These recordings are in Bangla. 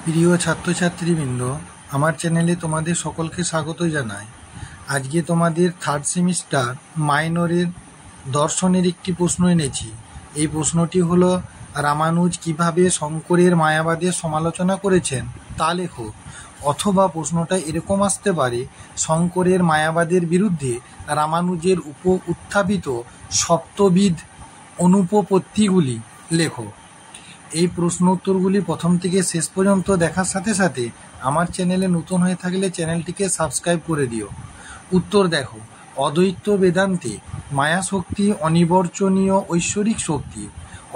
প্রিয় ছাত্রছাত্রীবৃন্দ, আমার চ্যানেলে তোমাদের সকলকে স্বাগত জানাই। আজকে তোমাদের থার্ড সেমিস্টার মাইনরের দর্শনের একটি প্রশ্ন এনেছি। এই প্রশ্নটি হলো, রামানুজ কিভাবে শঙ্করের মায়াবাদের সমালোচনা করেছেন তা লেখো। অথবা প্রশ্নটা এরকম আসতে পারে, শঙ্করের মায়াবাদের বিরুদ্ধে রামানুজের উত্থাপিত সপ্তবিধ অনুপপত্তিগুলি লেখো। এই প্রশ্ন উত্তরগুলি প্রথম থেকে শেষ পর্যন্ত দেখার সাথে সাথে আমার চ্যানেলে নতুন হয়ে থাকলে চ্যানেলটিকে সাবস্ক্রাইব করে দিও। উত্তর দেখো। অদ্বৈত বেদান্তে মায়া শক্তি অনিবর্চনীয় ঐশ্বরিক শক্তি।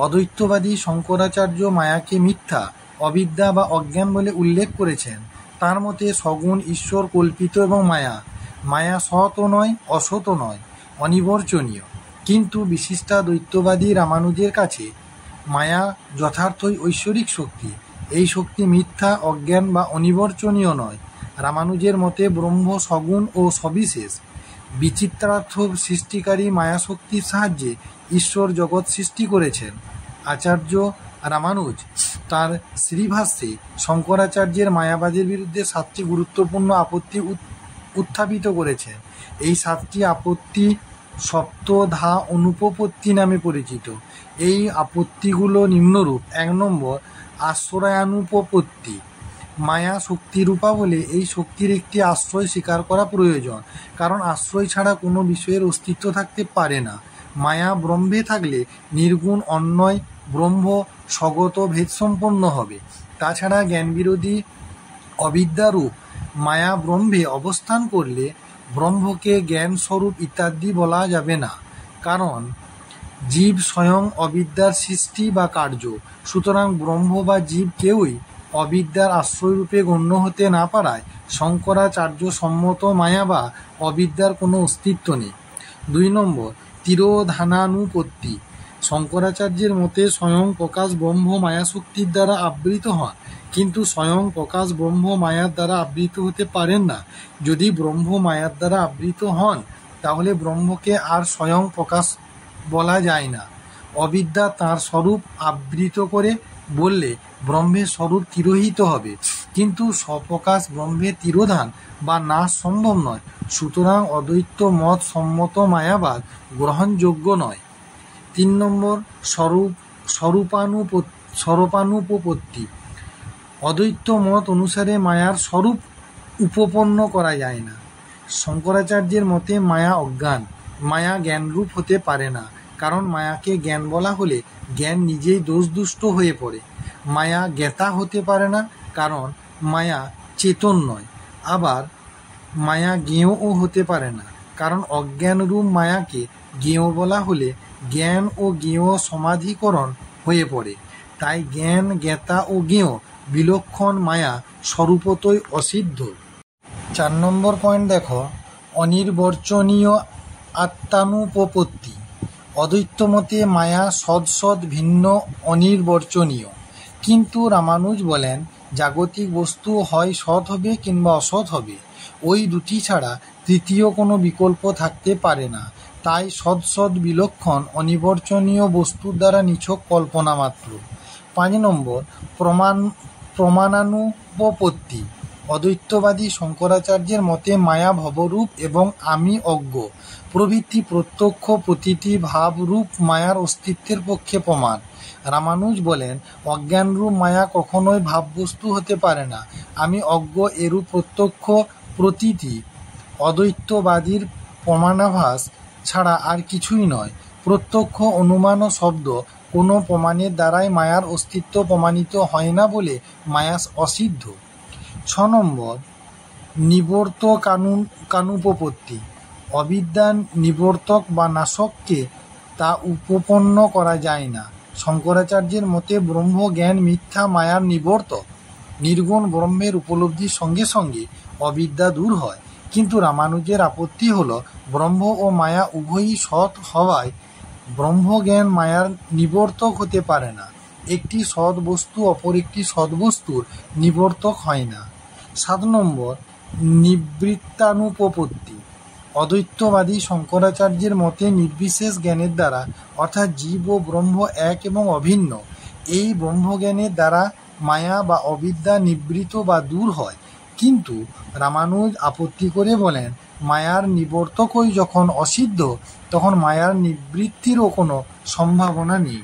অদ্বৈতবাদী শঙ্করাচার্য মায়াকে মিথ্যা, অবিদ্যা বা অজ্ঞান বলে উল্লেখ করেছেন। তার মতে সগুণ ঈশ্বর কল্পিত এবং মায়া সৎও নয়, অসৎও নয়, অনিবর্চনীয়। কিন্তু বিশিষ্টাদ্বৈতবাদী রামানুজের কাছে মায়া যথার্থই ঐশ্বরিক শক্তি। এই শক্তি মিথ্যা, অজ্ঞান বা অনিবর্চনীয় নয়। রামানুজের মতে ব্রহ্ম সগুণ ও সবিশেষ। বিচিত্রার্থ সৃষ্টিকারী মায়াশক্তির সাহায্যে ঈশ্বর জগৎ সৃষ্টি করেছেন। আচার্য রামানুজ তার শ্রীভাষ্যে শঙ্করাচার্যের মায়াবাদের বিরুদ্ধে 7টি গুরুত্বপূর্ণ আপত্তি উত্থাপিত করেছেন। এই 7টি আপত্তি সপ্তধা অনুপপত্তি নামে পরিচিত। এই আপত্তিগুলো নিম্নরূপ। 1 নম্বর, আশ্রয়ানুপপত্তি। মায়া শক্তিরূপা বলে এই শক্তির একটি আশ্রয় স্বীকার করা প্রয়োজন, কারণ আশ্রয় ছাড়া কোনো বিষয়ের অস্তিত্ব থাকতে পারে না। মায়া ব্রহ্মে থাকলে নির্গুণ অন্বয় ব্রহ্ম স্বগত ভেদসম্পন্ন হবে। তাছাড়া জ্ঞানবিরোধী অবিদ্যারূপ মায়া ব্রহ্মে অবস্থান করলে ব্রহ্মকে জ্ঞান স্বরূপ ইত্যাদি বলা যাবে না, কারণ জীব স্বয়ং অবিদ্যার সৃষ্টি বা কার্য। সুতরাং ব্রহ্ম বা জীব কেউই অবিদ্যার আশ্রয়রূপে গণ্য হতে না পারায় শঙ্করাচার্য সম্মত মায়া বা অবিদ্যার কোনো অস্তিত্ব নেই। 2 নম্বর, তিরোধানানুপত্তি। শঙ্করাচার্যের মতে স্বয়ং প্রকাশ ব্রহ্ম মায়াশক্তির দ্বারা আবৃত হন, কিন্তু স্বয়ং প্রকাশ ব্রহ্ম মায়ার দ্বারা আবৃত হতে পারেন না। যদি ব্রহ্ম মায়ার দ্বারা আবৃত হন, তাহলে ব্রহ্মকে আর স্বয়ং প্রকাশ বলা যায় না। অবিদ্যা তাঁর স্বরূপ আবৃত করে বললে ব্রহ্মের স্বরূপ তিরোহিত হবে, কিন্তু স্বপ্রকাশ ব্রহ্মের তিরোধান বা নাশ সম্ভব নয়। সুতরাং অদ্বৈত মত সম্মত মায়াবাদ গ্রহণযোগ্য নয়। 3 নম্বর, স্বরূপানুপপত্তি। অদ্বৈত মত অনুসারে মায়ার স্বরূপ উপপন্ন করা যায় না। শঙ্করাচার্যের মতে মায়া অজ্ঞান, মায়া জ্ঞানরূপ হতে পারে না, কারণ মায়াকে জ্ঞান বলা হলে জ্ঞান নিজেই দোষদুষ্ট হয়ে পড়ে। মায়া জ্ঞাতা হতে পারে না, কারণ মায়া চেতন নয়। আবার মায়া জ্ঞেয়ও হতে পারে না, কারণ অজ্ঞানরূপ মায়াকে জ্ঞেয় বলা হলে জ্ঞান ও জ্ঞেয় সমাধিকরণ হয়ে পড়ে। তাই জ্ঞান, জ্ঞাতা ও জ্ঞেয় বিলক্ষণ মায়া স্বরূপতই অসিদ্ধ। 4 নম্বর পয়েন্ট দেখো, অনির্বচনীয় আত্মানুপপত্তি। অদ্বৈত মতে মায়া সৎ ভিন্ন, অনির্বচনীয়। কিন্তু রামানুজ বলেন জাগতিক বস্তু হয় সৎ হবে কিংবা অসৎ হবে, ওই দুটি ছাড়া তৃতীয় কোনো বিকল্প থাকতে পারে না। তাই সৎ বিলক্ষণ অনির্বচনীয় বস্তুর দ্বারা নিছক কল্পনা মাত্র। 5 নম্বর, প্রমাণানুপপত্তি। অদ্বৈতবাদী শঙ্করাচার্যের মতে মায়া ভবরূপ এবং আমি অজ্ঞ প্রভৃতি প্রত্যক্ষ প্রতীতি ভাবরূপ মায়ার অস্তিত্বের পক্ষে প্রমাণ। রামানুজ বলেন অজ্ঞানরূপ মায়া কখনোই ভাববস্তু হতে পারে না। আমি অজ্ঞ এরূপ প্রত্যক্ষ প্রতীতি অদ্বৈতবাদীর প্রমাণাভাস ছাড়া আর কিছুই নয়। প্রত্যক্ষ অনুমান ও শব্দ কোনো প্রমাণের দ্বারাই মায়ার অস্তিত্ব প্রমাণিত হয় না বলে মায়া অসিদ্ধ। 6 নম্বর, নিবর্তকানুপপত্তি। অবিদ্যার নিবর্তক বা নাশককে তা উপপন্ন করা যায় না। শঙ্করাচার্যের মতে ব্রহ্ম জ্ঞান মিথ্যা, মায়ার নিবর্তক। নির্গুণ ব্রহ্মের উপলব্ধির সঙ্গে সঙ্গে অবিদ্যা দূর হয়। কিন্তু রামানুজের আপত্তি হল ব্রহ্ম ও মায়া উভয়ই সৎ হওয়ায় ব্রহ্মজ্ঞান মায়ার নিবর্তক হতে পারে না। একটি সৎ বস্তু অপর একটি সৎ বস্তুর নিবর্তক হয় না। 7 নম্বর, নিবৃত্তানুপপত্তি। অদ্বৈতবাদী শঙ্করাচার্যের মতে নির্বিশেষ জ্ঞানের দ্বারা, অর্থাৎ জীব ও ব্রহ্ম এক এবং অভিন্ন, এই ব্রহ্মজ্ঞানের দ্বারা মায়া বা অবিদ্যা নিবৃত বা দূর হয়। কিন্তু রামানুজ আপত্তি করে বলেন, মায়ার নিবর্তকই যখন অসিদ্ধ, তখন মায়ার নিবৃত্তিরও কোনো সম্ভাবনা নেই।